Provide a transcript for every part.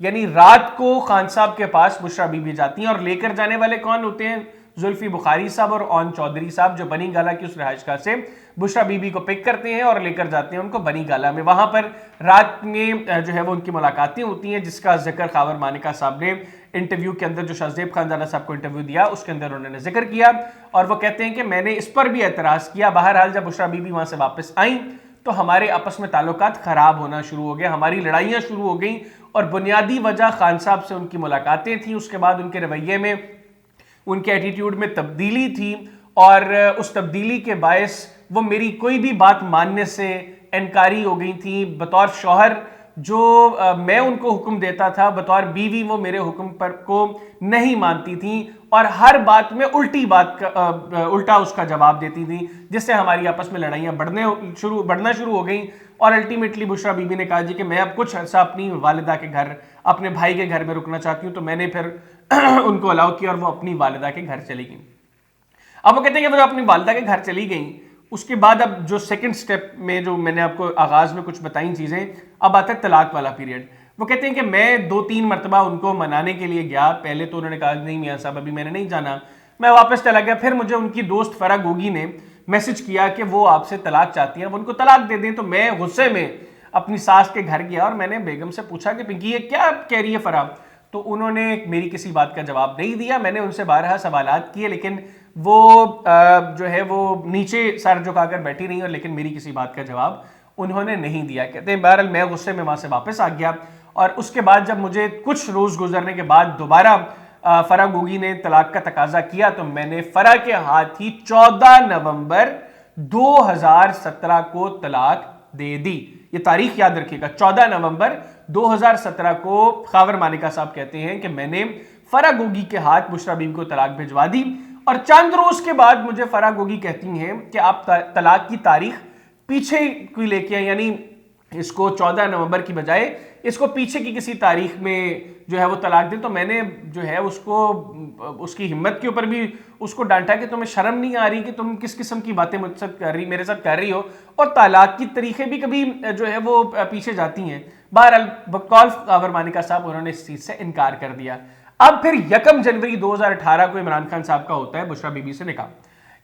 یعنی رات کو خان صاحب کے پاس بشرا بی بی جاتی ہیں، اور لے کر جانے والے کون ہوتے ہیں؟ زلفی بخاری صاحب اور اون چودھری صاحب، جو بنی گالہ کی اس رہائش گاہ سے بشرا بی بی کو پک کرتے ہیں اور لے کر جاتے ہیں ان کو بنی گالہ میں. وہاں پر رات میں جو ہے وہ ان کی ملاقاتیں ہوتی ہیں، جس کا ذکر خاور مانیکا صاحب نے انٹرویو کے اندر، جو شہزیب خانزادہ صاحب کو انٹرویو دیا اس کے اندر انہوں نے ذکر کیا. اور وہ کہتے ہیں کہ میں نے اس پر بھی اعتراض کیا. بہرحال جب بشرا بی بی وہاں سے واپس آئیں تو ہمارے آپس میں تعلقات خراب ہونا شروع ہو گئے، ہماری لڑائیاں شروع ہو گئیں، اور بنیادی وجہ خان صاحب سے ان کی ملاقاتیں تھیں. اس کے بعد ان کے رویے میں، ان کے ایٹیٹیوڈ میں تبدیلی تھی، اور اس تبدیلی کے باعث وہ میری کوئی بھی بات ماننے سے انکاری ہو گئی تھی. بطور شوہر جو میں ان کو حکم دیتا تھا، بطور بیوی وہ میرے حکم پر کو نہیں مانتی تھیں، اور ہر بات میں الٹا اس کا جواب دیتی تھیں، جس سے ہماری آپس میں لڑائیاں بڑھنا شروع ہو گئیں. اور الٹیمیٹلی بشرا بی بی نے کہا جی کہ میں اب کچھ عرصہ اپنی والدہ کے گھر، اپنے بھائی کے گھر میں رکنا چاہتی ہوں. تو میں نے پھر ان کو الاؤ کیا اور وہ اپنی والدہ کے گھر چلی گئیں. اب وہ کہتے ہیں کہ وہ اپنی والدہ کے گھر چلی گئیں، اس کے بعد اب جو سیکنڈ سٹیپ میں، جو میں نے آپ کو آغاز میں کچھ بتائیں چیزیں، اب آتا ہے طلاق والا پیریڈ. وہ کہتے ہیں کہ میں 2-3 مرتبہ ان کو منانے کے لیے گیا. پہلے تو انہوں نے کہا نہیں میاں صاحب ابھی میں نے نہیں جانا، میں واپس چلا گیا. پھر مجھے ان کی دوست فرح گوگی نے میسج کیا کہ وہ آپ سے طلاق چاہتی ہیں، وہ ان کو طلاق دے دیں. تو میں غصے میں اپنی ساس کے گھر گیا اور میں نے بیگم سے پوچھا کہ پنکی یہ کیا کہہ رہی ہے فرح؟ تو انہوں نے میری کسی بات کا جواب نہیں دیا. میں نے ان سے بارہا سوالات کیے، لیکن وہ جو ہے وہ نیچے سر جھکا کر بیٹھی رہی، اور لیکن میری کسی بات کا جواب انہوں نے نہیں دیا. کہتے ہیں بہرحال میں غصے میں وہاں سے واپس آ گیا، اور اس کے بعد جب مجھے کچھ روز گزرنے کے بعد دوبارہ فرح گوگی نے طلاق کا تقاضا کیا، تو میں نے فرح کے ہاتھ ہی 14 نومبر 2017 کو طلاق دے دی. یہ تاریخ یاد رکھیے گا، 14 نومبر 2017 کو خاور مانیکا صاحب کہتے ہیں کہ میں نے فرح گوگی کے ہاتھ بشرا بیوی کو طلاق بھجوا دی. اور چند روز کے بعد مجھے فرح گوگی کہتی ہیں کہ آپ طلاق کی تاریخ پیچھے کوئی لے کے آئیں، یعنی اس کو 14 نومبر کی بجائے اس کو پیچھے کی کسی تاریخ میں جو ہے وہ طلاق دیں. تو میں نے جو ہے اس کو، اس کی ہمت کے اوپر بھی اس کو ڈانٹا کہ تمہیں شرم نہیں آ رہی کہ تم کس قسم کی باتیں میرے ساتھ کر رہی ہو، اور طلاق کی طریقے بھی کبھی جو ہے وہ پیچھے جاتی ہیں. بہرحال بقول خاور مانیکا صاحب انہوں نے اس چیز سے انکار کر دیا. اب پھر 1 جنوری 2018 کو عمران خان صاحب کا ہوتا ہے بشرا بی بی سے نکاح.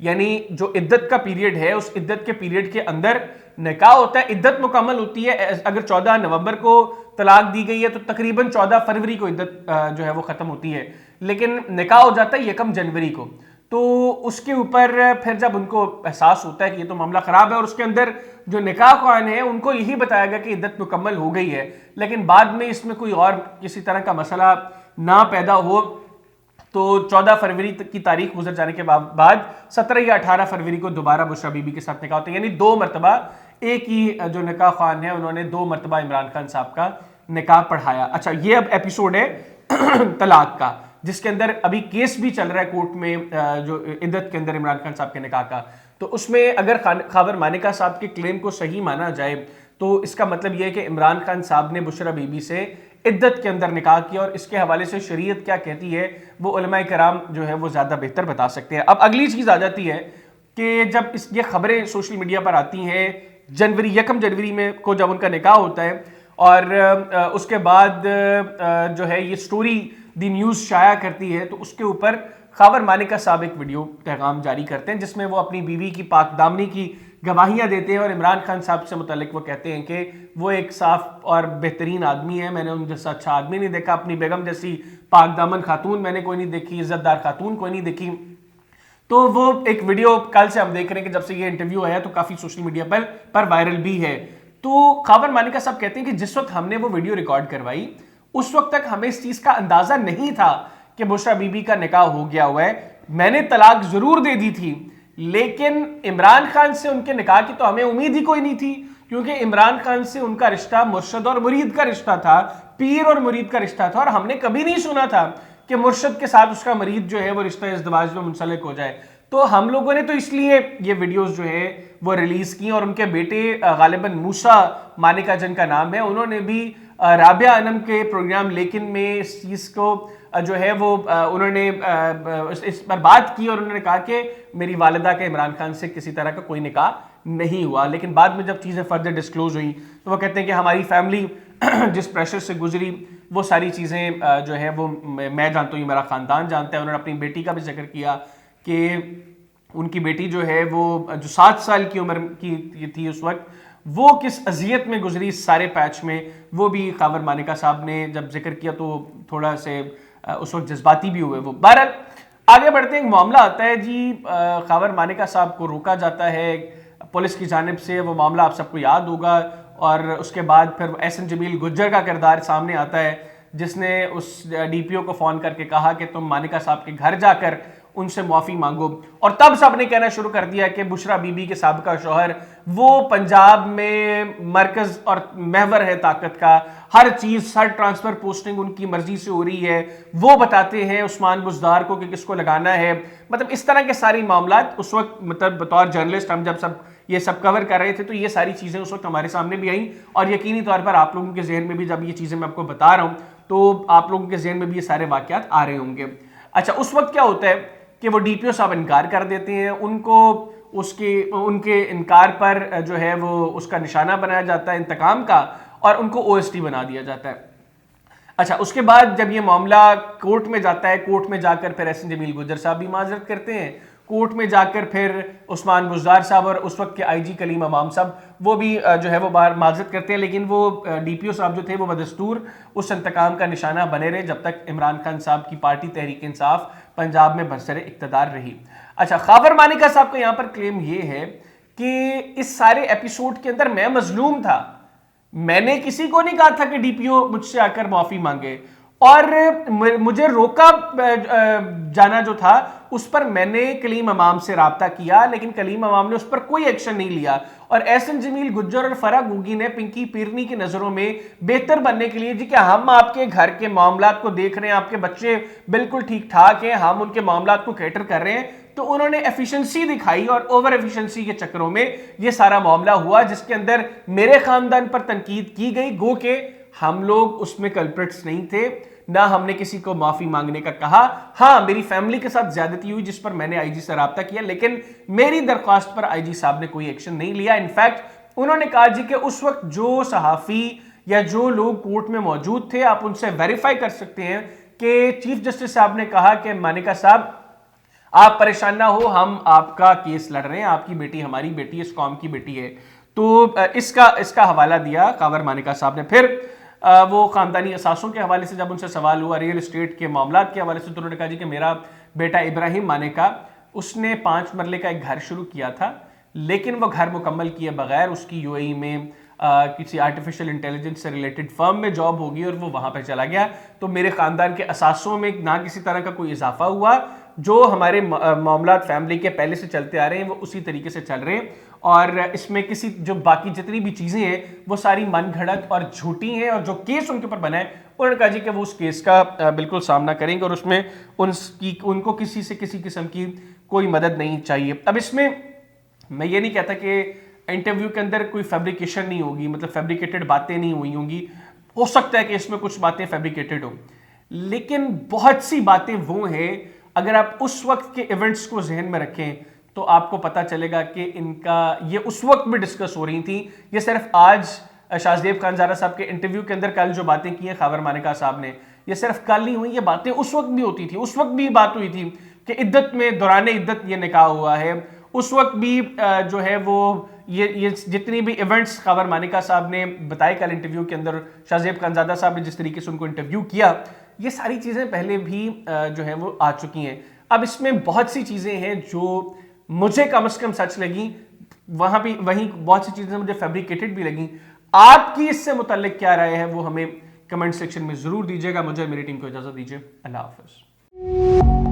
یعنی جو عدت کا پیریڈ ہے، اس عدت کے پیریڈ کے اندر نکاح ہوتا ہے. عدت مکمل ہوتی ہے، اگر 14 نومبر کو طلاق دی گئی ہے تو تقریباً 14 فروری کو عدت جو ہے وہ ختم ہوتی ہے، لیکن نکاح ہو جاتا ہے 1 جنوری کو. تو اس کے اوپر پھر جب ان کو احساس ہوتا ہے کہ یہ تو معاملہ خراب ہے، اور اس کے اندر جو نکاح خوان ہیں ان کو یہی بتایا گیا کہ عدت مکمل ہو گئی ہے، لیکن بعد میں اس میں کوئی اور کسی طرح کا مسئلہ نہ پیدا ہو، تو 14 فروری کی تاریخ گزر جانے کے بعد 17 یا 18 فروری کو دوبارہ بشرا بی بی کے ساتھ نکاح ہوتا ہے. یعنی 2 مرتبہ ایک ہی جو نکاح خوان ہے انہوں نے 2 مرتبہ عمران خان صاحب کا نکاح پڑھایا. اچھا، یہ اب ایپیسوڈ ہے طلاق کا، جس کے اندر ابھی کیس بھی چل رہا ہے کورٹ میں جو عدت کے اندر عمران خان صاحب کے نکاح کا. تو اس میں اگر خاور مانیکا صاحب کے کلیم کو صحیح مانا جائے تو اس کا مطلب یہ ہے کہ عمران خان صاحب نے بشرا بی بی سے عدت کے اندر نکاح کیا، اور اس کے حوالے سے شریعت کیا کہتی ہے وہ علماء کرام جو ہے وہ زیادہ بہتر بتا سکتے ہیں. اب اگلی چیز آ جاتی ہے کہ جب یہ خبریں سوشل میڈیا پر آتی ہیں 1 جنوری میں کو جب ان کا نکاح ہوتا ہے، اور اس کے بعد جو ہے یہ سٹوری دی نیوز شائع کرتی ہے، تو اس کے اوپر خاور مانیکا صاحب ایک ویڈیو پیغام جاری کرتے ہیں جس میں وہ اپنی بیوی کی پاک دامنی کی گواہیاں دیتے ہیں، اور عمران خان صاحب سے متعلق وہ کہتے ہیں کہ وہ ایک صاف اور بہترین آدمی ہے، میں نے ان جیسا اچھا آدمی نہیں دیکھا، اپنی بیگم جیسی پاک دامن خاتون میں نے کوئی نہیں دیکھی، عزت دار خاتون کوئی نہیں دیکھی. تو وہ ایک ویڈیو کل سے ہم دیکھ رہے ہیں کہ جب سے یہ انٹرویو آیا تو کافی سوشل میڈیا پر وائرل بھی ہے. تو خاور مانیکا صاحب کہتے ہیں کہ جس وقت ہم نے وہ ویڈیو ریکارڈ کروائی اس وقت تک ہمیں اس چیز کا اندازہ نہیں تھا کہ بشرا بی بی کا نکاح ہو گیا ہوا ہے. میں نے طلاق ضرور دے دی تھی، لیکن عمران خان سے ان کے نکاح کی تو ہمیں امید ہی کوئی نہیں تھی، کیونکہ عمران خان سے ان کا رشتہ مرشد اور مرید کا رشتہ تھا، پیر اور مرید کا رشتہ تھا، اور ہم نے کبھی نہیں سنا تھا کہ مرشد کے ساتھ اس کا مرید جو ہے وہ رشتہ ازدواج میں منسلک ہو جائے. تو ہم لوگوں نے تو اس لیے یہ ویڈیوز جو ہے وہ ریلیز کی، اور ان کے بیٹے غالباً موسیٰ مانیکا جن کا نام ہے، انہوں نے بھی رابعہ انم کے پروگرام لیکن میں اس چیز کو جو ہے وہ انہوں نے اس پر بات کی، اور انہوں نے کہا کہ میری والدہ کے عمران خان سے کسی طرح کا کوئی نکاح نہیں ہوا. لیکن بعد میں جب چیزیں فردر ڈسکلوز ہوئی تو وہ کہتے ہیں کہ ہماری فیملی جس پریشر سے گزری وہ ساری چیزیں جو ہے وہ میں جانتا ہوں, میرا خاندان جانتا ہے. انہوں نے اپنی بیٹی کا بھی ذکر کیا کہ ان کی بیٹی جو ہے وہ جو 7 سال کی عمر کی تھی اس وقت, وہ کس اذیت میں گزری اس سارے پیچ میں, وہ بھی خاور مانیکا صاحب نے جب ذکر کیا تو تھوڑا سے اس وقت جذباتی بھی ہوئے وہ. بہرحال آگے بڑھتے ہیں, ایک معاملہ آتا ہے جی, خاور مانیکا صاحب کو روکا جاتا ہے پولیس کی جانب سے, وہ معاملہ آپ سب کو یاد ہوگا, اور اس کے بعد پھر احسن جمیل گجر کا کردار سامنے آتا ہے جس نے اس ڈی پی او کو فون کر کے کہا کہ تم مانیکا صاحب کے گھر جا کر ان سے معافی مانگو, اور تب سب نے کہنا شروع کر دیا کہ بشرا بی بی کے سابقہ شوہر وہ پنجاب میں مرکز اور محور ہے طاقت کا, ہر چیز ہر ٹرانسفر پوسٹنگ ان کی مرضی سے ہو رہی ہے, وہ بتاتے ہیں عثمان بزدار کو کہ کس کو لگانا ہے. مطلب اس طرح کے ساری معاملات اس وقت, مطلب بطور جرنلسٹ ہم جب یہ سب کور کر رہے تھے تو یہ ساری چیزیں اس وقت ہمارے سامنے بھی آئیں, اور یقینی طور پر آپ لوگوں کے ذہن میں بھی جب یہ چیزیں میں آپ کو بتا رہا ہوں تو آپ لوگوں کے ذہن میں بھی یہ سارے واقعات آ رہے ہوں گے. اچھا, اس وقت کیا ہوتا ہے کہ وہ ڈی پی او صاحب انکار کر دیتے ہیں, ان کو ان کے انکار پر جو ہے وہ اس کا نشانہ بنایا جاتا ہے انتقام کا, اور ان کو او ایس ٹی بنا دیا جاتا ہے. اچھا, اس کے بعد جب یہ معاملہ کورٹ میں جاتا ہے, کورٹ میں جا کر پھر احسن جمیل گجر صاحب بھی معذرت کرتے ہیں, کورٹ میں جا کر پھر عثمان بزدار صاحب اور اس وقت کے آئی جی کلیم امام صاحب وہ بھی جو ہے وہ معذرت کرتے ہیں, لیکن وہ ڈی پی او صاحب جو تھے وہ بدستور اس انتقام کا نشانہ بنے رہے جب تک عمران خان صاحب کی پارٹی تحریک انصاف پنجاب میں برسر اقتدار رہی. اچھا, خاور مانیکا صاحب کا یہاں پر کلیم یہ ہے کہ اس سارے ایپیسوڈ کے اندر میں مظلوم تھا, میں نے کسی کو نہیں کہا تھا کہ ڈی پی او مجھ سے آ کر معافی مانگے, اور مجھے روکا جانا جو تھا اس پر میں نے کلیم امام سے رابطہ کیا, لیکن کلیم امام نے اس پر کوئی ایکشن نہیں لیا, اور احسن جمیل گجر اور فرح گوگی نے پنکی پیرنی کی نظروں میں بہتر بننے کے لیے جی کہ ہم آپ کے گھر کے معاملات کو دیکھ رہے ہیں, آپ کے بچے بالکل ٹھیک ٹھاک ہیں, ہم ان کے معاملات کو کیٹر کر رہے ہیں, تو انہوں نے ایفیشنسی دکھائی, اور اوور ایفیشنسی کے چکروں میں یہ سارا معاملہ ہوا جس کے اندر میرے خاندان پر تنقید کی گئی, گو کہ ہم لوگ اس میں کلپرٹس نہیں تھے, نہ ہم نے کسی کو معافی مانگنے کا کہا. ہاں, میری فیملی کے ساتھ زیادتی ہوئی جس پر میں نے آئی جی سے رابطہ کیا, لیکن میری درخواست پر آئی جی صاحب نے کوئی ایکشن نہیں لیا. انفیکٹ انہوں نے کہا جی کہ اس وقت جو صحافی یا جو لوگ کورٹ میں موجود تھے آپ ان سے ویریفائی کر سکتے ہیں کہ چیف جسٹس صاحب نے کہا کہ مانیکا صاحب آپ پریشان نہ ہو, ہم آپ کا کیس لڑ رہے ہیں, آپ کی بیٹی ہماری بیٹی ہے, اس قوم کی بیٹی ہے. تو اس کا حوالہ دیا خاور مانیکا صاحب نے. پھر وہ خاندانی اثاثوں کے حوالے سے جب ان سے سوال ہوا, ریئل اسٹیٹ کے معاملات کے حوالے سے, تو انہوں نے کہا جی کہ میرا بیٹا ابراہیم مانیکا اس نے 5 مرلے کا ایک گھر شروع کیا تھا, لیکن وہ گھر مکمل کیے بغیر اس کی یو اے ای میں کسی آرٹیفیشل انٹیلیجنس سے ریلیٹڈ فرم میں جاب ہوگی اور وہ وہاں پہ چلا گیا. تو میرے خاندان کے اثاثوں میں نہ کسی طرح کا کوئی اضافہ ہوا, جو ہمارے معاملات فیملی کے پہلے سے چلتے آ رہے ہیں وہ اسی طریقے سے چل رہے ہیں, اور اس میں کسی جو باقی جتنی بھی چیزیں ہیں وہ ساری من گھڑت اور جھوٹی ہیں, اور جو کیس ان کے اوپر بنا ہے انہوں نے کہا جی کہ وہ اس کیس کا بالکل سامنا کریں گے, اور اس میں ان کو کسی سے کسی قسم کی کوئی مدد نہیں چاہیے. اب اس میں یہ نہیں کہتا کہ انٹرویو کے اندر کوئی فیبریکیشن نہیں ہوگی, مطلب فیبریکیٹڈ باتیں نہیں ہوئی ہوں گی, ہو سکتا ہے کہ اس میں کچھ باتیں فیبریکیٹڈ ہوں, لیکن بہت سی باتیں وہ ہیں اگر آپ اس وقت کے ایونٹس کو ذہن میں رکھیں تو آپ کو پتا چلے گا کہ ان کا یہ اس وقت بھی ڈسکس ہو رہی تھیں. یہ صرف آج شاہزیب خانزادہ صاحب کے انٹرویو کے اندر کل جو باتیں کی ہیں خاور مانیکا صاحب نے, یہ صرف کل نہیں ہوئی, یہ باتیں اس وقت بھی ہوتی تھی. اس وقت بھی بات ہوئی تھی کہ عدت میں دوران عدت یہ نکاح ہوا ہے, اس وقت بھی جو ہے وہ یہ جتنی بھی ایونٹس خاور مانیکا صاحب نے بتائے کل انٹرویو کے اندر, شاہزیب خانزادہ صاحب نے جس طریقے سے ان کو انٹرویو کیا, یہ ساری چیزیں پہلے بھی جو ہیں وہ آ چکی ہیں. اب اس میں بہت سی چیزیں ہیں جو مجھے کم از کم سچ لگیں, وہیں بہت سی چیزیں مجھے فیبریکیٹڈ بھی لگیں. آپ کی اس سے متعلق کیا رائے ہے وہ ہمیں کمنٹ سیکشن میں ضرور دیجیے گا. مجھے میری ٹیم کو اجازت دیجیے, اللہ حافظ.